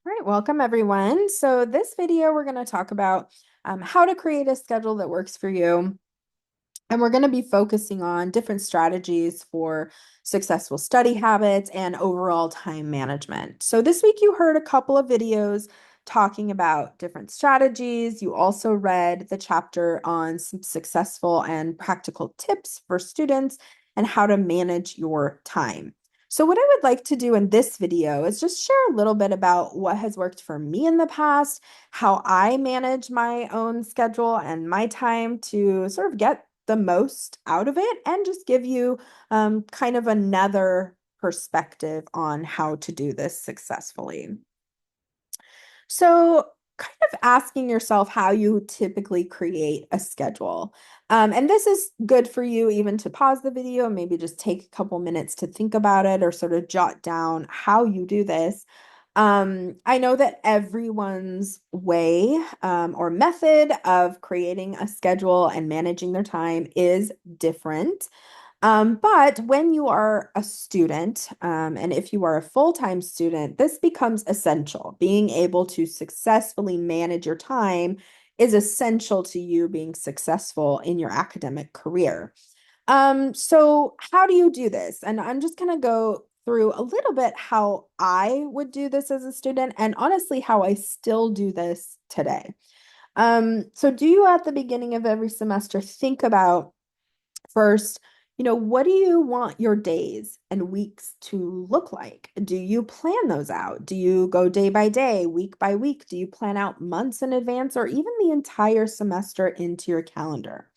All right, welcome everyone. So this video, we're going to talk about how to create a schedule that works for you. And we're going to be focusing on different strategies for successful study habits and overall time management. So this week you heard a couple of videos talking about different strategies. You also read the chapter on some successful and practical tips for students and how to manage your time. So what I would like to do in this video is just share a little bit about what has worked for me in the past, how I manage my own schedule and my time to sort of get the most out of it, and just give you kind of another perspective on how to do this successfully. So, kind of asking yourself how you typically create a schedule. And this is good for you even to pause the video and maybe just take a couple minutes to think about it or sort of jot down how you do this. I know that everyone's way or method of creating a schedule and managing their time is different. But when you are a student, and if you are a full-time student, this becomes essential. Being able to successfully manage your time is essential to you being successful in your academic career. So how do you do this? And I'm just going to go through a little bit how I would do this as a student and honestly how I still do this today. So do you at the beginning of every semester think about first, what do you want your days and weeks to look like? Do you plan those out? Do you go day by day, week by week? Do you plan out months in advance or even the entire semester into your calendar?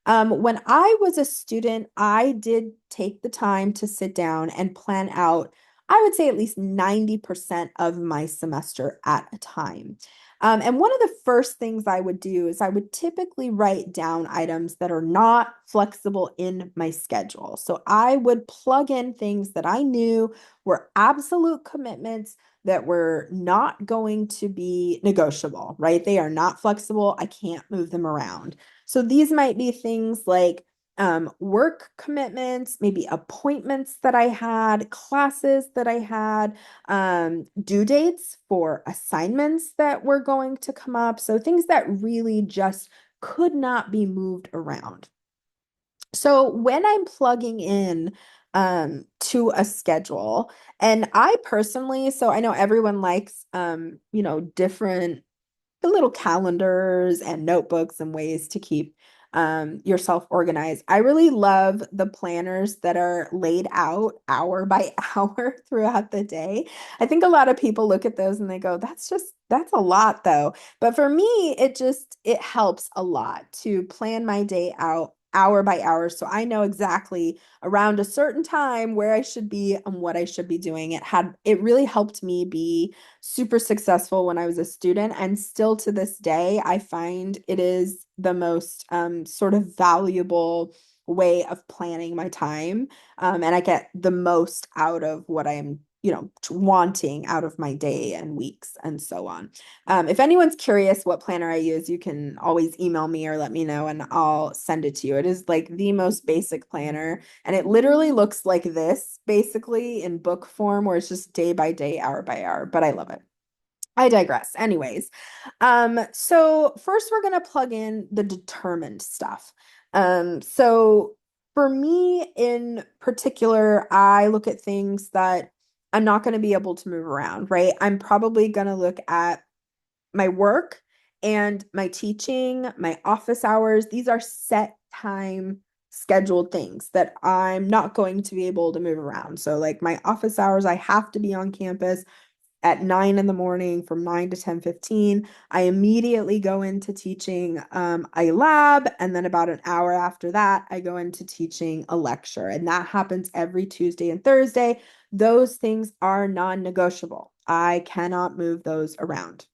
When I was a student, I did take the time to sit down and plan out, I would say at least 90% of my semester at a time. And one of the first things I would do is I would typically write down items that are not flexible in my schedule. So I would plug in things that I knew were absolute commitments that were not going to be negotiable, right? They are not flexible. I can't move them around. So these might be things like work commitments, maybe appointments that I had, classes that I had, due dates for assignments that were going to come up. So things that really just could not be moved around. So when I'm plugging in to a schedule, and I personally, so I know everyone likes different little calendars and notebooks and ways to keep yourself organized. I really love the planners that are laid out hour by hour throughout the day. I think a lot of people look at those and they go, that's a lot though. But for me, it helps a lot to plan my day out hour by hour. So I know exactly around a certain time where I should be and what I should be doing. It really helped me be super successful when I was a student. And still to this day, I find it is the most sort of valuable way of planning my time. And I get the most out of what I'm, wanting out of my day and weeks and so on. If anyone's curious what planner I use, you can always email me or let me know and I'll send it to you. It is like the most basic planner and it literally looks like this basically in book form where it's just day by day, hour by hour, but I love it. I digress. Anyways, so first we're going to plug in the determined stuff. So for me in particular, I look at things that I'm not going to be able to move around, right? I'm probably going to look at my work and my teaching, my office hours. These are set time scheduled things that I'm not going to be able to move around. So like my office hours, I have to be on campus at 9 in the morning from 9 to 10:15. I immediately go into teaching a lab, and then about an hour after that, I go into teaching a lecture. And that happens every Tuesday and Thursday. Those things are non-negotiable. I cannot move those around.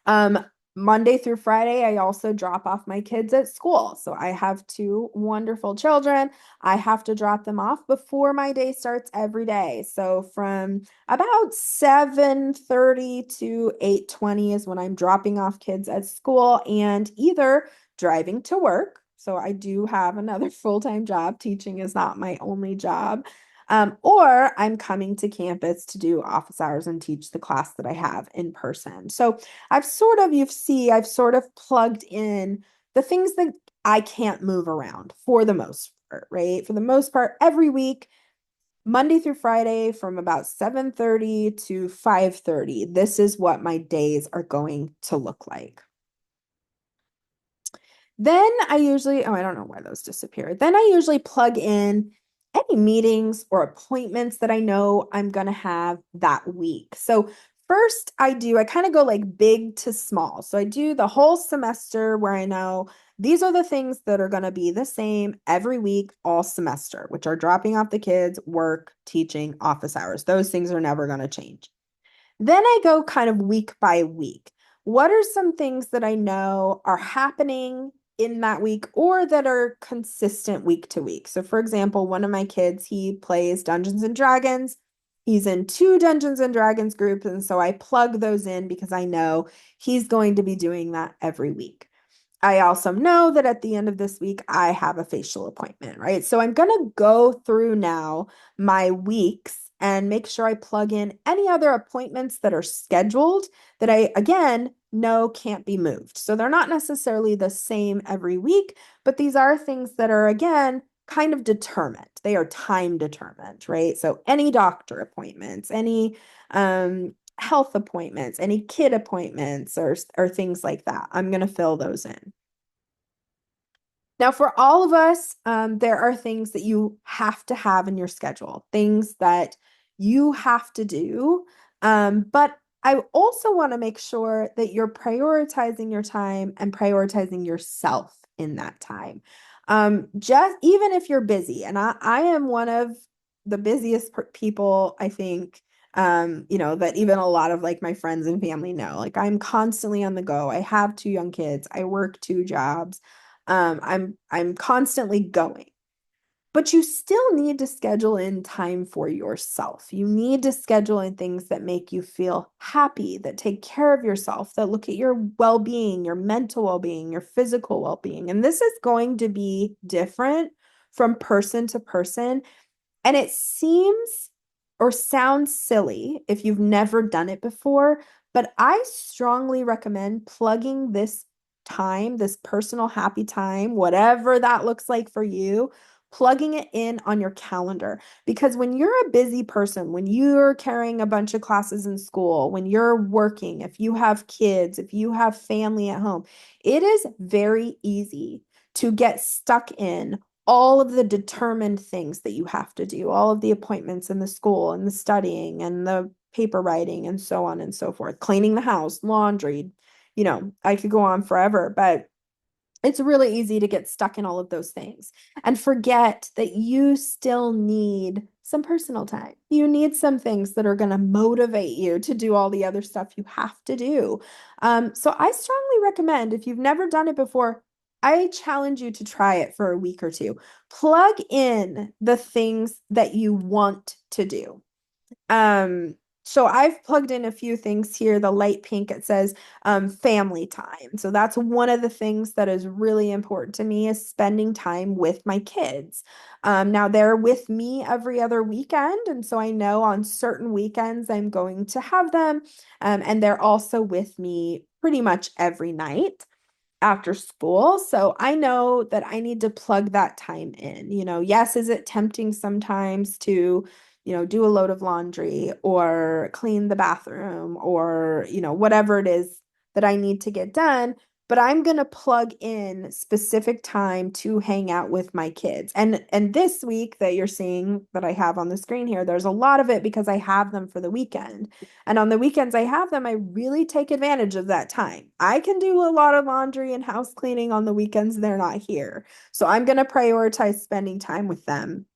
Um, Monday through Friday, I also drop off my kids at school. So I have two wonderful children. I have to drop them off before my day starts every day. So from about 7:30 to 8:20 is when I'm dropping off kids at school and either driving to work. So I do have another full-time job. Teaching is not my only job. or I'm coming to campus to do office hours and teach the class that I have in person. So I've sort of plugged in the things that I can't move around for the most part, right? For the most part, every week, Monday through Friday from about 7:30 to 5:30, this is what my days are going to look like. Then I usually, oh, I don't know why those disappeared. Then I usually plug in any meetings or appointments that I know I'm going to have that week. So first I kind of go like big to small. So I do the whole semester where I know these are the things that are going to be the same every week, all semester, which are dropping off the kids, work, teaching, office hours. Those things are never going to change. Then I go kind of week by week. What are some things that I know are happening in that week or that are consistent week to week? So, for example, one of my kids, he plays Dungeons and Dragons. He's in two Dungeons and Dragons groups. And so I plug those in because I know he's going to be doing that every week. I also know that at the end of this week, I have a facial appointment, right? So I'm going to go through now my weeks and make sure I plug in any other appointments that are scheduled that I, again, know can't be moved. So they're not necessarily the same every week, but these are things that are, again, kind of determined. They are time determined, right? So any doctor appointments, any health appointments, any kid appointments, or things like that. I'm going to fill those in. Now, for all of us, there are things that you have to have in your schedule, things that you have to do. But I also want to make sure that you're prioritizing your time and prioritizing yourself in that time. Just even if you're busy, and I am one of the busiest people, I think, that even a lot of like my friends and family know. Like I'm constantly on the go. I have two young kids. I work two jobs. I'm constantly going. But you still need to schedule in time for yourself. You need to schedule in things that make you feel happy, that take care of yourself, that look at your well-being, your mental well-being, your physical well-being. And this is going to be different from person to person. And it seems or sounds silly if you've never done it before, but I strongly recommend plugging this time, this personal happy time, whatever that looks like for you, plugging it in on your calendar. Because when you're a busy person, when you're carrying a bunch of classes in school, when you're working, if you have kids, if you have family at home, it is very easy to get stuck in all of the determined things that you have to do, all of the appointments in the school and the studying and the paper writing and so on and so forth, cleaning the house, laundry, I could go on forever, but it's really easy to get stuck in all of those things and forget that you still need some personal time. You need some things that are going to motivate you to do all the other stuff you have to do. So I strongly recommend if you've never done it before, I challenge you to try it for a week or two. Plug in the things that you want to do. So I've plugged in a few things here. The light pink, it says family time. So that's one of the things that is really important to me is spending time with my kids. Now they're with me every other weekend. And so I know on certain weekends I'm going to have them. And they're also with me pretty much every night after school. So I know that I need to plug that time in. Yes, is it tempting sometimes to, do a load of laundry or clean the bathroom or, whatever it is that I need to get done. But I'm going to plug in specific time to hang out with my kids. And this week that you're seeing that I have on the screen here, there's a lot of it because I have them for the weekend. And on the weekends I have them, I really take advantage of that time. I can do a lot of laundry and house cleaning on the weekends they're not here. So I'm going to prioritize spending time with them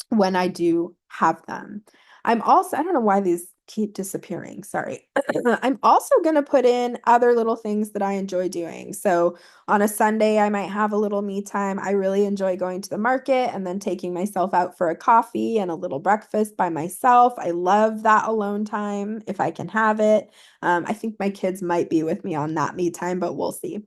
when I do have them. I don't know why these keep disappearing. Sorry. I'm also going to put in other little things that I enjoy doing. So on a Sunday, I might have a little me time. I really enjoy going to the market and then taking myself out for a coffee and a little breakfast by myself. I love that alone time if I can have it. I think my kids might be with me on that me time, but we'll see.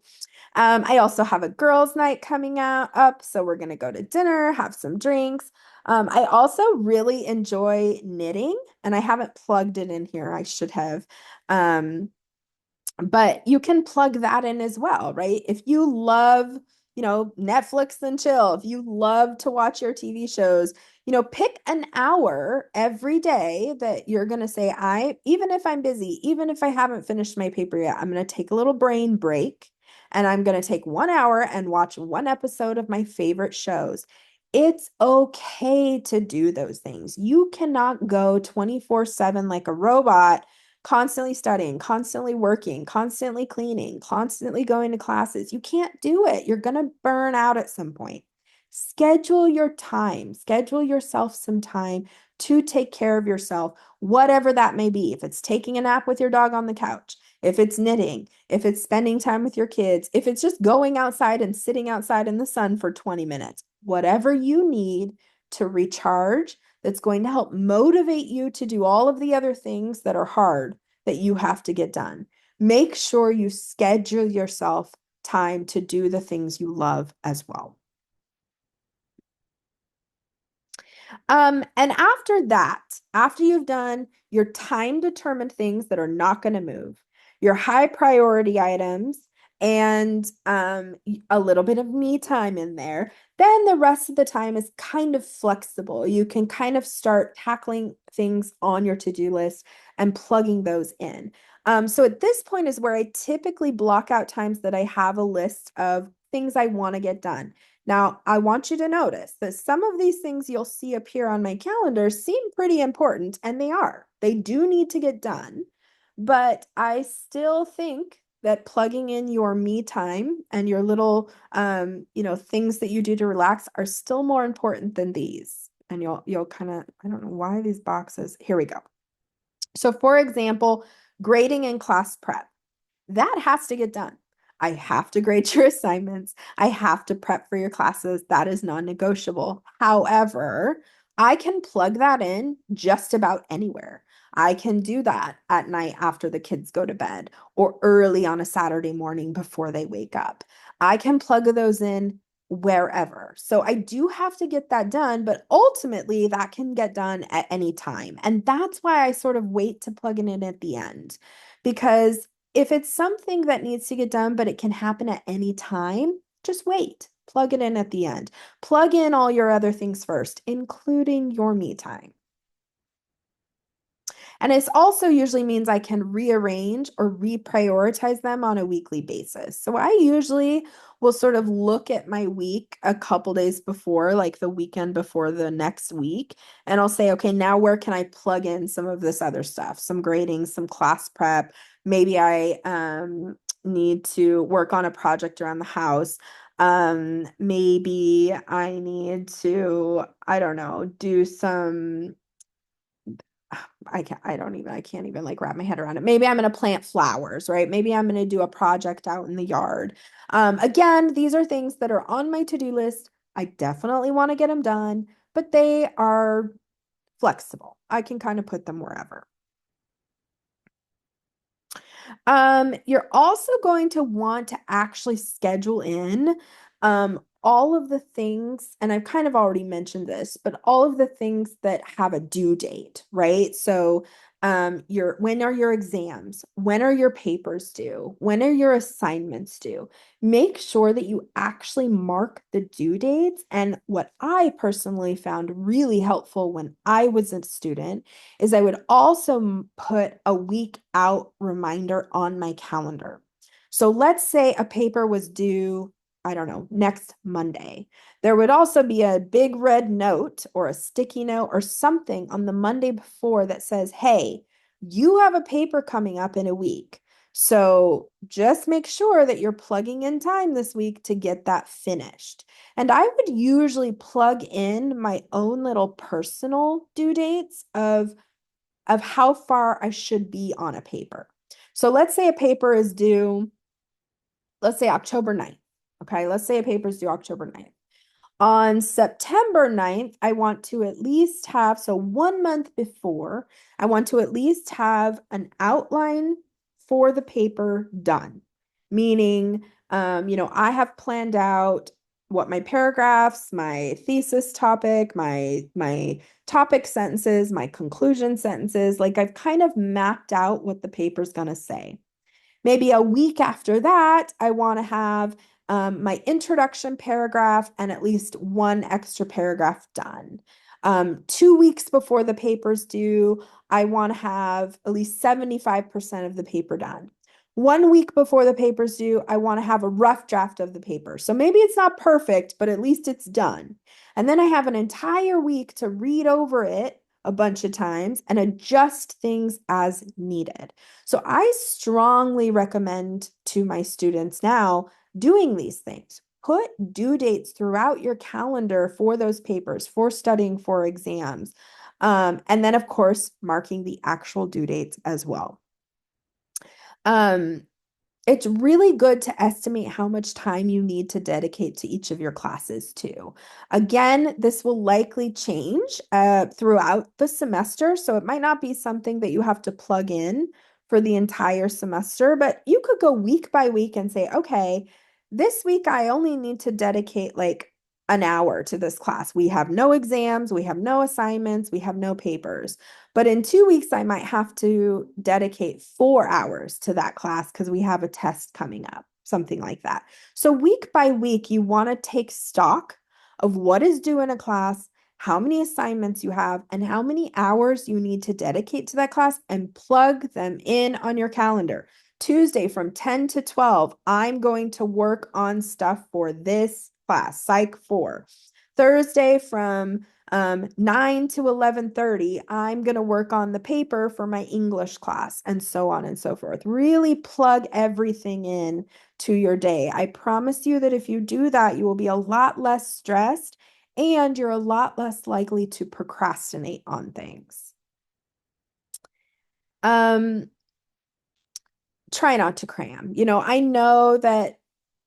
I also have a girls' night coming out up, so we're gonna go to dinner, have some drinks. I also really enjoy knitting, and I haven't plugged it in here. I should have. Um, but you can plug that in as well, right? If you love, Netflix and chill, if you love to watch your TV shows, pick an hour every day that you're going to say, even if I'm busy, even if I haven't finished my paper yet, I'm going to take a little brain break and I'm going to take 1 hour and watch one episode of my favorite shows. It's okay to do those things. You cannot go 24/7 like a robot, constantly studying, constantly working, constantly cleaning, constantly going to classes. You can't do it. You're going to burn out at some point. Schedule your time, schedule yourself some time to take care of yourself, whatever that may be. If it's taking a nap with your dog on the couch, if it's knitting, if it's spending time with your kids, if it's just going outside and sitting outside in the sun for 20 minutes, whatever you need to recharge, that's going to help motivate you to do all of the other things that are hard that you have to get done. Make sure you schedule yourself time to do the things you love as well. And after that, after you've done your time determined things that are not going to move, your high priority items, and a little bit of me time in there, then the rest of the time is kind of flexible. You can kind of start tackling things on your to-do list and plugging those in. So at this point is where I typically block out times that I have a list of things I want to get done. Now, I want you to notice that some of these things you'll see appear on my calendar seem pretty important, and they are. They do need to get done, but I still think that plugging in your me time and your little, things that you do to relax are still more important than these. And you'll kind of, I don't know why these boxes. Here we go. So, for example, grading and class prep. That has to get done. I have to grade your assignments. I have to prep for your classes. That is non-negotiable. However, I can plug that in just about anywhere. I can do that at night after the kids go to bed or early on a Saturday morning before they wake up. I can plug those in wherever. So I do have to get that done, but ultimately that can get done at any time. And that's why I sort of wait to plug it in at the end, because if it's something that needs to get done, but it can happen at any time, just wait. Plug it in at the end. Plug in all your other things first, including your me time. And it also usually means I can rearrange or reprioritize them on a weekly basis. So I usually will sort of look at my week a couple days before, like the weekend before the next week, and I'll say, okay, now where can I plug in some of this other stuff? Some grading, some class prep. Maybe I need to work on a project around the house. Maybe I need to, I don't know, do some I can't even like wrap my head around it. Maybe I'm going to plant flowers, right? Maybe I'm going to do a project out in the yard. Again, these are things that are on my to-do list. I definitely want to get them done, but they are flexible. I can kind of put them wherever. You're also going to want to actually schedule in all of the things, and I've kind of already mentioned this, but all of the things that have a due date, right? So when are your exams? When are your papers due? When are your assignments due? Make sure that you actually mark the due dates. And what I personally found really helpful when I was a student is I would also put a week out reminder on my calendar. So let's say a paper was due, I don't know, next Monday. There would also be a big red note or a sticky note or something on the Monday before that says, hey, you have a paper coming up in a week. So just make sure that you're plugging in time this week to get that finished. And I would usually plug in my own little personal due dates of how far I should be on a paper. So let's say a paper is due, let's say October 9th. Okay, let's say a paper is due October 9th. On September 9th, I want to at least have, so 1 month before, I want to at least have an outline for the paper done. Meaning I have planned out what my paragraphs, my thesis topic, my topic sentences, my conclusion sentences, like I've kind of mapped out what the paper's going to say. Maybe a week after that, I want to have my introduction paragraph and at least one extra paragraph done. 2 weeks before the paper's due, I want to have at least 75% of the paper done. 1 week before the paper's due, I want to have a rough draft of the paper. So maybe it's not perfect, but at least it's done. And then I have an entire week to read over it a bunch of times and adjust things as needed. So I strongly recommend to my students now doing these things. Put due dates throughout your calendar for those papers, for studying for exams. And then, of course, marking the actual due dates as well. Um, it's really good to estimate how much time you need to dedicate to each of your classes too. Again, this will likely change throughout the semester, so it might not be something that you have to plug in for the entire semester, but you could go week by week and say, okay, this week I only need to dedicate like an hour to this class. We have no exams, we have no assignments, we have no papers. But in 2 weeks, I might have to dedicate 4 hours to that class because we have a test coming up, something like that. So week by week, you want to take stock of what is due in a class, how many assignments you have, and how many hours you need to dedicate to that class and plug them in on your calendar. Tuesday from 10 to 12, I'm going to work on stuff for this class, Psych 4. Thursday from 9 to 11:30, I'm going to work on the paper for my English class, and so on and so forth. Really plug everything in to your day. I promise you that if you do that, you will be a lot less stressed and you're a lot less likely to procrastinate on things. Um, Try not to cram. I know that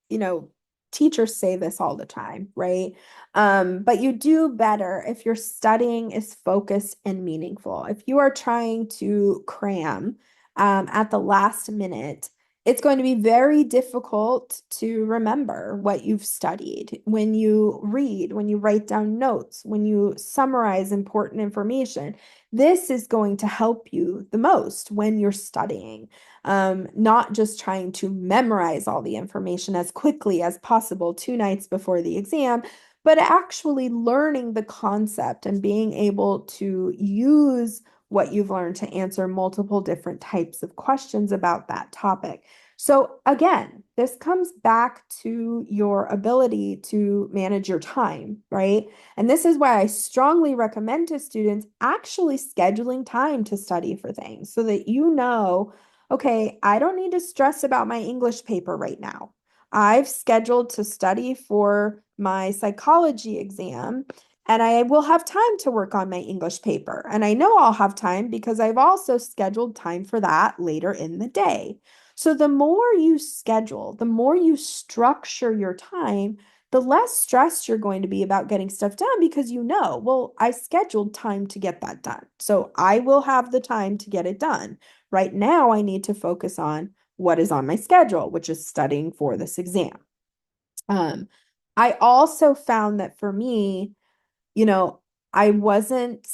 you know, teachers say this all the time, right? But you do better if your studying is focused and meaningful. If you are trying to cram at the last minute, it's going to be very difficult to remember what you've studied when you read, when you write down notes, when you summarize important information. This is going to help you the most when you're studying, not just trying to memorize all the information as quickly as possible 2 nights before the exam, but actually learning the concept and being able to use what you've learned to answer multiple different types of questions about that topic. So again, this comes back to your ability to manage your time, right? And this is why I strongly recommend to students actually scheduling time to study for things so that you know, okay, I don't need to stress about my English paper right now. I've scheduled to study for my psychology exam, and I will have time to work on my English paper. And I know I'll have time because I've also scheduled time for that later in the day. So the more you schedule, the more you structure your time, the less stressed you're going to be about getting stuff done because you know, well, I scheduled time to get that done. So I will have the time to get it done. Right now, I need to focus on what is on my schedule, which is studying for this exam. Um, I also found that for me, you know, I wasn't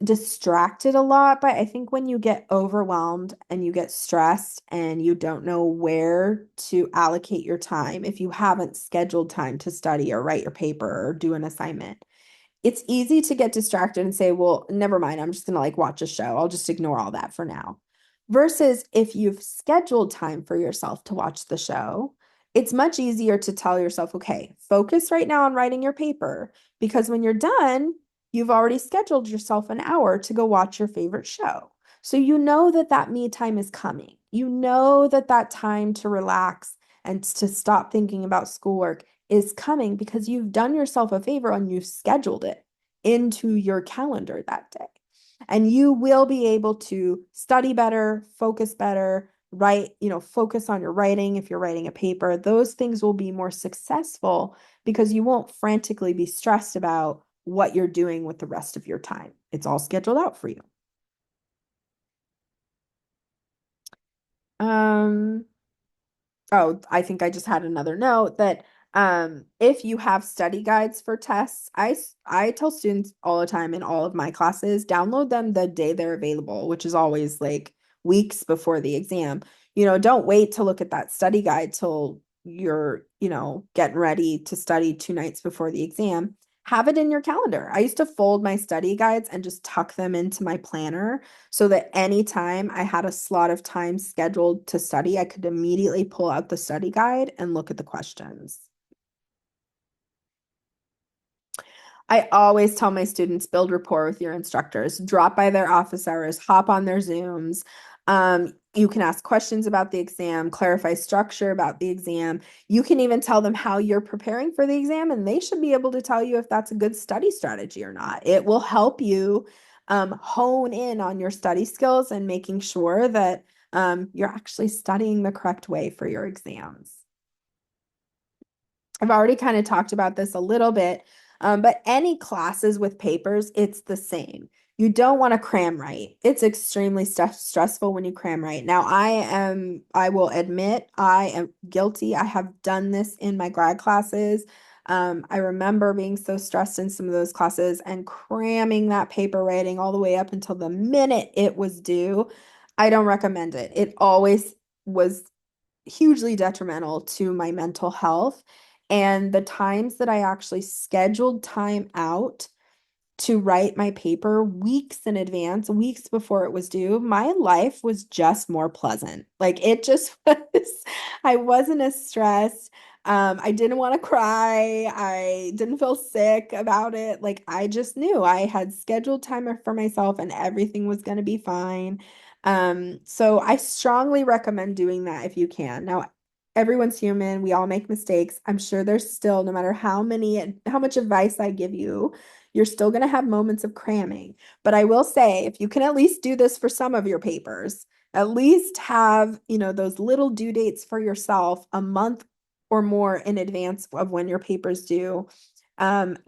distracted a lot, but I think when you get overwhelmed and you get stressed and you don't know where to allocate your time, if you haven't scheduled time to study or write your paper or do an assignment, it's easy to get distracted and say, well, never mind, I'm just gonna like watch a show. I'll just ignore all that for now. Versus if you've scheduled time for yourself to watch the show, it's much easier to tell yourself, okay, focus right now on writing your paper because when you're done, you've already scheduled yourself an hour to go watch your favorite show. So you know that that me time is coming. You know that that time to relax and to stop thinking about schoolwork is coming because you've done yourself a favor and you've scheduled it into your calendar that day. And you will be able to study better, focus better, write, focus on your writing if you're writing a paper. Those things will be more successful because you won't frantically be stressed about what you're doing with the rest of your time. It's all scheduled out for you. Um, Oh, I think I just had another note that if you have study guides for tests, I tell students all the time in all of my classes, download them the day they're available, which is always like weeks before the exam. Don't wait to look at that study guide till you're, getting ready to study 2 nights before the exam. Have it in your calendar. I used to fold my study guides and just tuck them into my planner so that anytime I had a slot of time scheduled to study, I could immediately pull out the study guide and look at the questions. I always tell my students build rapport with your instructors, drop by their office hours, hop on their Zooms. You can ask questions about the exam, clarify structure about the exam. You can even tell them how you're preparing for the exam, and they should be able to tell you if that's a good study strategy or not. It will help you hone in on your study skills and making sure that you're actually studying the correct way for your exams. I've already kind of talked about this a little bit, but any classes with papers, it's the same. You don't want to cram right. It's extremely stressful when you cram right. Now, I will admit, I am guilty. I have done this in my grad classes. I remember being so stressed in some of those classes and cramming that paper writing all the way up until the minute it was due. I don't recommend it. It always was hugely detrimental to my mental health. And the times that I actually scheduled time out to write my paper weeks in advance, weeks before it was due, my life was just more pleasant. Like it just was, I wasn't as stressed. I didn't want to cry. I didn't feel sick about it. Like I just knew I had scheduled time for myself and everything was going to be fine. So I strongly recommend doing that if you can. Now, everyone's human. We all make mistakes. I'm sure there's still, no matter how much advice I give you, you're still going to have moments of cramming. But I will say, if you can at least do this for some of your papers, at least have, those little due dates for yourself a month or more in advance of when your papers due.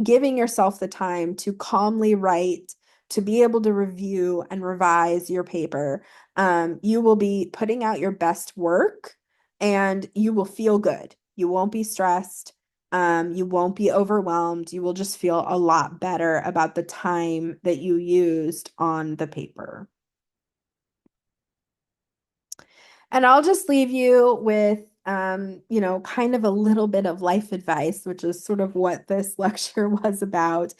Giving yourself the time to calmly write, to be able to review and revise your paper. You will be putting out your best work and you will feel good. You won't be stressed. You won't be overwhelmed. You will just feel a lot better about the time that you used on the paper. And I'll just leave you with, kind of a little bit of life advice, which is sort of what this lecture was about.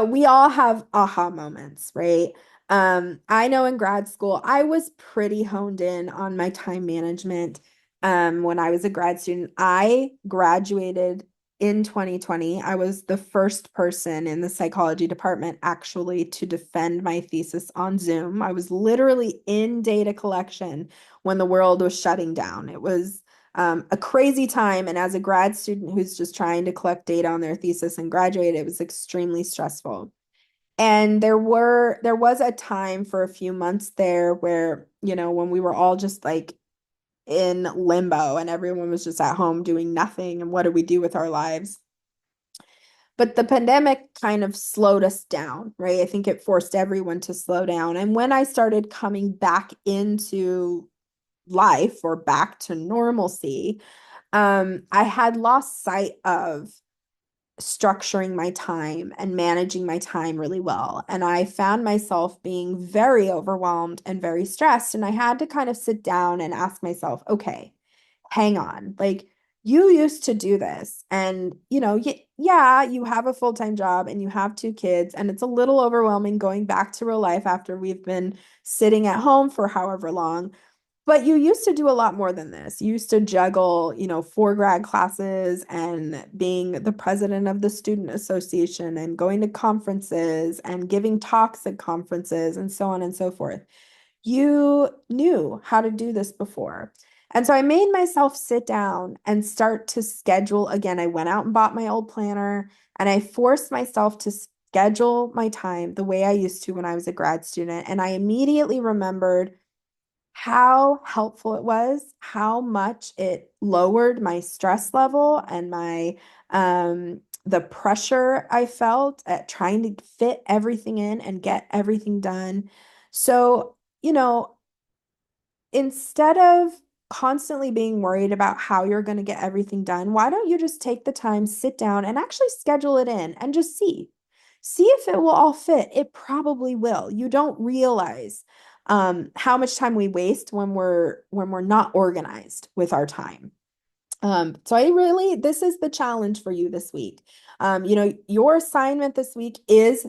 We all have aha moments, right? I know in grad school, I was pretty honed in on my time management. When I was a grad student, I graduated in 2020. I was the first person in the psychology department actually to defend my thesis on Zoom. I was literally in data collection when the world was shutting down. It was a crazy time. And as a grad student who's just trying to collect data on their thesis and graduate, it was extremely stressful. And there was a time for a few months there where, when we were all just like in limbo and everyone was just at home doing nothing and what do we do with our lives? But the pandemic kind of slowed us down, right? I think it forced everyone to slow down. And when I started coming back into life or back to normalcy, I had lost sight of structuring my time and managing my time really well. And I found myself being very overwhelmed and very stressed. And I had to kind of sit down and ask myself, okay, hang on. Like, you used to do this, and yeah, you have a full-time job and you have 2 kids, and it's a little overwhelming going back to real life after we've been sitting at home for however long. But you used to do a lot more than this. You used to juggle, 4 grad classes and being the president of the student association and going to conferences and giving talks at conferences and so on and so forth. You knew how to do this before. And so I made myself sit down and start to schedule again. I went out and bought my old planner and I forced myself to schedule my time the way I used to when I was a grad student. And I immediately remembered how helpful it was, how much it lowered my stress level and my the pressure I felt at trying to fit everything in and get everything done. So, instead of constantly being worried about how you're going to get everything done, why don't you just take the time, sit down, and actually schedule it in and just see? See if it will all fit. It probably will. You don't realize how much time we waste when we're not organized with our time. So this is the challenge for you this week. Your assignment this week is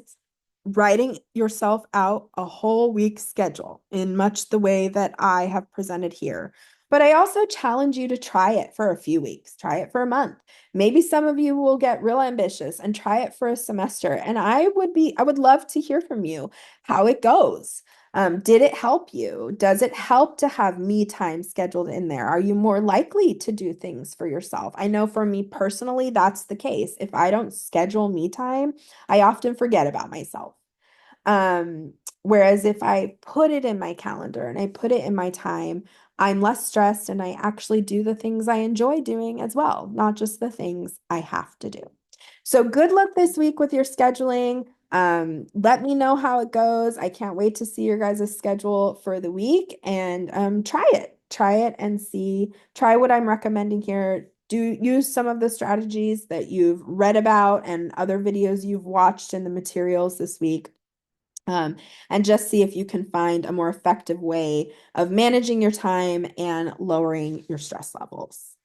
writing yourself out a whole week schedule in much the way that I have presented here. But I also challenge you to try it for a few weeks, try it for a month. Maybe some of you will get real ambitious and try it for a semester. And I would love to hear from you how it goes. Did it help you? Does it help to have me time scheduled in there? Are you more likely to do things for yourself? I know for me personally, that's the case. If I don't schedule me time, I often forget about myself. Whereas if I put it in my calendar and I put it in my time, I'm less stressed and I actually do the things I enjoy doing as well, not just the things I have to do. So good luck this week with your scheduling. Let me know how it goes. I can't wait to see your guys' schedule for the week and try it. Try it and see. Try what I'm recommending here. Do use some of the strategies that you've read about and other videos you've watched in the materials this week. And just see if you can find a more effective way of managing your time and lowering your stress levels.